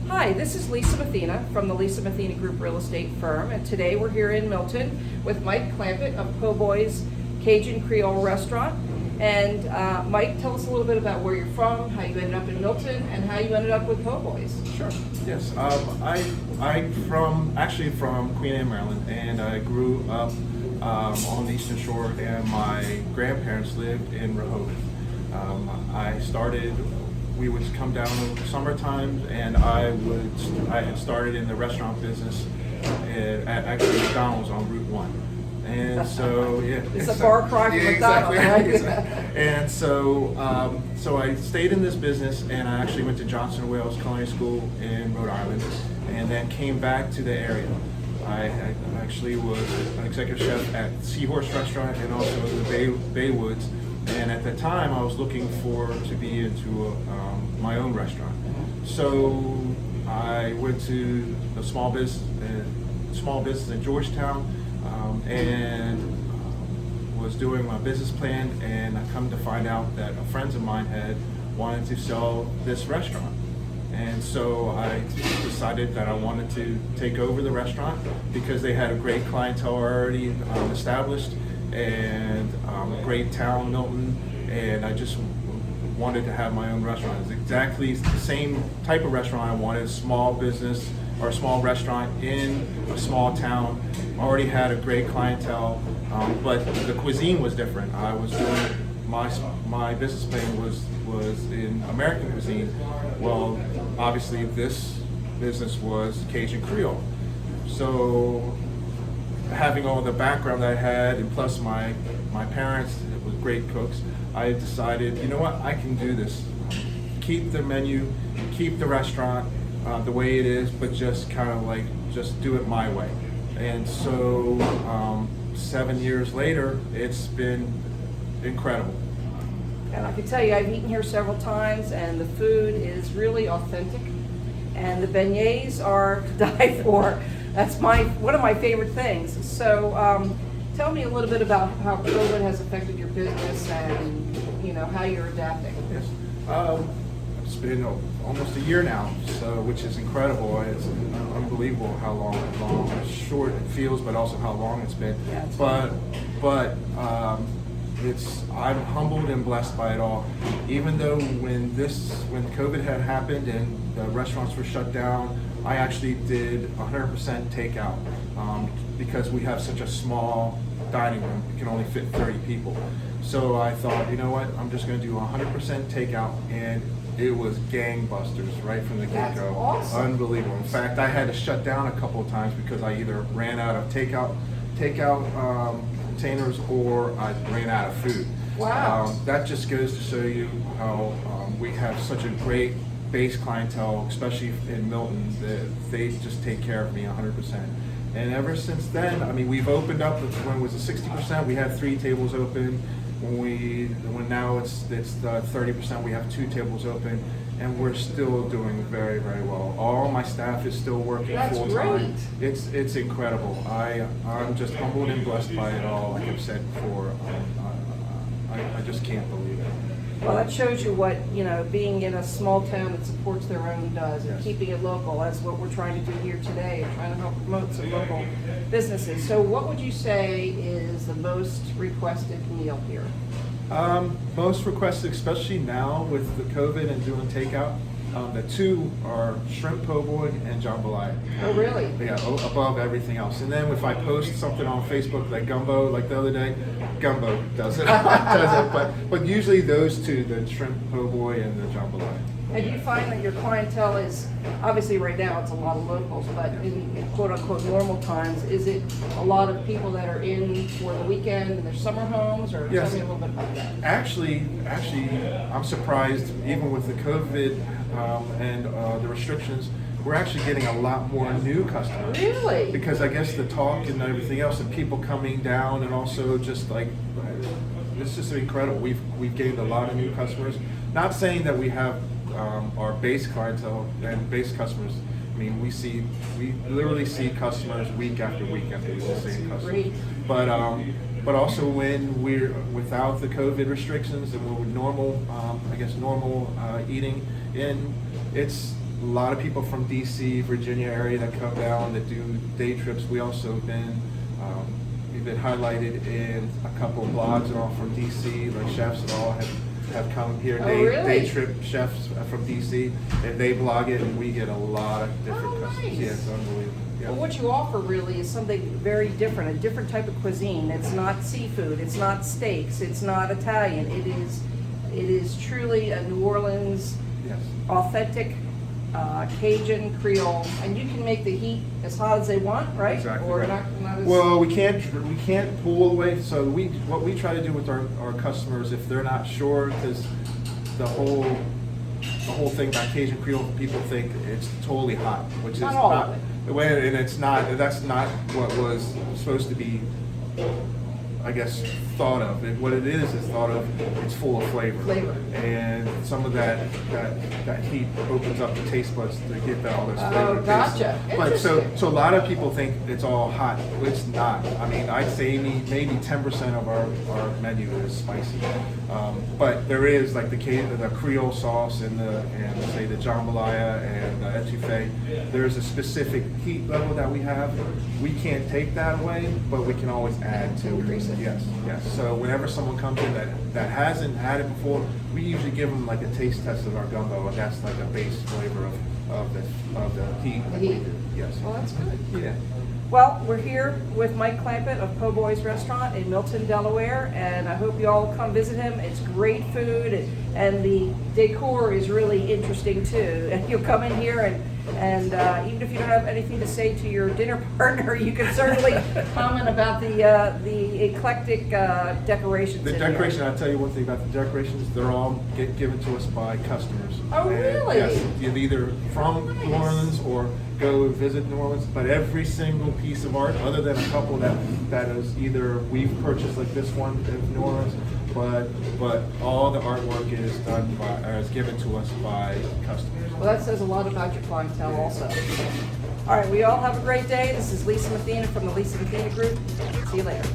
Hi, this is Lisa Mathena from the Lisa Mathena Group Real Estate Firm, and today we're here in Milton with Mike Clampett of Po' Boy's Cajun Creole Restaurant. And Mike, tell us a little bit about where you're from, how you ended up in Milton, and how you ended up with Po' Boy's. Sure. Yes. I'm from Queen Anne, Maryland, and I grew up on the Eastern Shore, and my grandparents lived in Rehoboth. We would come down in summertime, and I had started in the restaurant business at actually McDonald's on Route 1. And so, yeah. It's a far cry from McDonald's, right? Exactly. And so I stayed in this business, and I actually went to Johnson & Wales Culinary School in Rhode Island, and then came back to the area. I actually was an executive chef at Seahorse Restaurant and also the Baywoods. And at the time, I was looking to be into my own restaurant. So I went to a small business in Georgetown, and was doing my business plan. And I come to find out that friends of mine had wanted to sell this restaurant. And so I decided that I wanted to take over the restaurant because they had a great clientele already established, and a great town, Milton, and I just wanted to have my own restaurant. It's exactly the same type of restaurant I wanted, a small business or a small restaurant in a small town. Already had a great clientele, but the cuisine was different. I was doing my business plan was in American cuisine. Well, obviously this business was Cajun Creole. So having all the background that I had, and plus my parents were great cooks, I decided, you know what, I can do this. Keep the menu, keep the restaurant the way it is, but just kind of just do it my way. And so 7 years later, it's been incredible. And I can tell you, I've eaten here several times, and the food is really authentic, and the beignets are to die for. That's one of my favorite things. So tell me a little bit about how COVID has affected your business and how you're adapting. Yes. It's been almost a year now, which is incredible. It's unbelievable how short it feels, but also how long it's been. Yeah, I'm humbled and blessed by it all. Even though when COVID had happened and the restaurants were shut down, I actually did 100% takeout because we have such a small dining room. It can only fit 30 people. So I thought, you know what, I'm just going to do 100% takeout, and it was gangbusters right from the get-go. That's awesome. Unbelievable. In fact, I had to shut down a couple of times because I either ran out of takeout containers, or I ran out of food. Wow. That just goes to show you how we have such a great base clientele, especially in Milton, that they just take care of me 100%. And ever since then, I mean, we've opened up. When it was a 60%, we had 3 tables open. When now it's the 30%, we have 2 tables open, and we're still doing very, very well. All my staff is still working full time. It's incredible. I'm just humbled and blessed by it all. Like I've said before, I just can't believe it. Well, that shows you what, being in a small town that supports their own does, and Yes. keeping it local. That's what we're trying to do here today, and trying to help promote some local businesses. So what would you say is the most requested meal here? Most requested, especially now with the COVID and doing takeout, the 2 are shrimp po' boy and jambalaya. Oh, really? Yeah, above everything else. And then if I post something on Facebook like gumbo, like the other day, gumbo does it. But usually those 2, the shrimp po' boy and the jambalaya. And do you find that your clientele is, obviously right now it's a lot of locals, but in quote unquote normal times, is it a lot of people that are in for the weekend in their summer homes, or Yes. tell me a little bit about that? Actually, I'm surprised, even with the COVID and the restrictions, we're actually getting a lot more new customers. Really? Because I guess the talk and everything else, and people coming down, and also just it's just incredible. We've gained a lot of new customers. Not saying that we have our base clientele and base customers. I mean, we literally see customers week after week after week, the same customers. Great. But also when we're without the COVID restrictions and we're with normal eating, and a lot of people from DC, Virginia area that come down that do day trips. We also have been, we've been highlighted in a couple of blogs and all from DC, like chefs and all have come here, Oh, day really? trip chefs from DC, and they blog it, and we get a lot of different Oh, customers. nice. Yeah, it's unbelievable. Yeah. Well, what you offer really is something very different, a different type of cuisine. It's not seafood, it's not steaks, it's not Italian. It is truly a New Orleans Yes. authentic Cajun Creole, and you can make the heat as hot as they want, right? Exactly. Or right. not as Well, we can't pull away. So what we try to do with our customers, if they're not sure, because the whole thing about Cajun Creole, people think it's totally hot, which is Not all of not it. the way, and it's not. That's not what was supposed to be, I guess, thought of. What it is thought of. It's full of flavor. Flavor. And some of that heat opens up the taste buds to get all this Oh, flavor. gotcha. But Interesting. so a lot of people think it's all hot. It's not. I mean, I'd say maybe 10% of our menu is spicy. But there is like the Creole sauce and say the jambalaya and the etouffee. There's a specific heat level that we have. We can't take that away, but we can always add to Increase it. Yes, yes. So whenever someone comes in that hasn't had it before, we usually give them like a taste test of our gumbo, and that's like a base flavor of the heat. The heat. Yes. Well, that's good. Yeah. Well, we're here with Mike Clampett of Po' Boy's Restaurant in Milton, Delaware, and I hope you all come visit him. It's great food, and the decor is really interesting too. And you'll come in here, and even if you don't have anything to say to your dinner partner, you can certainly comment about the eclectic decorations. The in here. decoration, I'll tell you one thing about the decorations, they're all given to us by customers. Oh, And, really? Yes, you're either from Nice. New Orleans or go visit New Orleans, but every single piece of art, other than a couple that is either we've purchased like this one in New Orleans, but all the artwork is done is given to us by customers. Well, that says a lot about your clientele also. All right, we all have a great day. This is Lisa Mathena from the Lisa Mathena Group. See you later.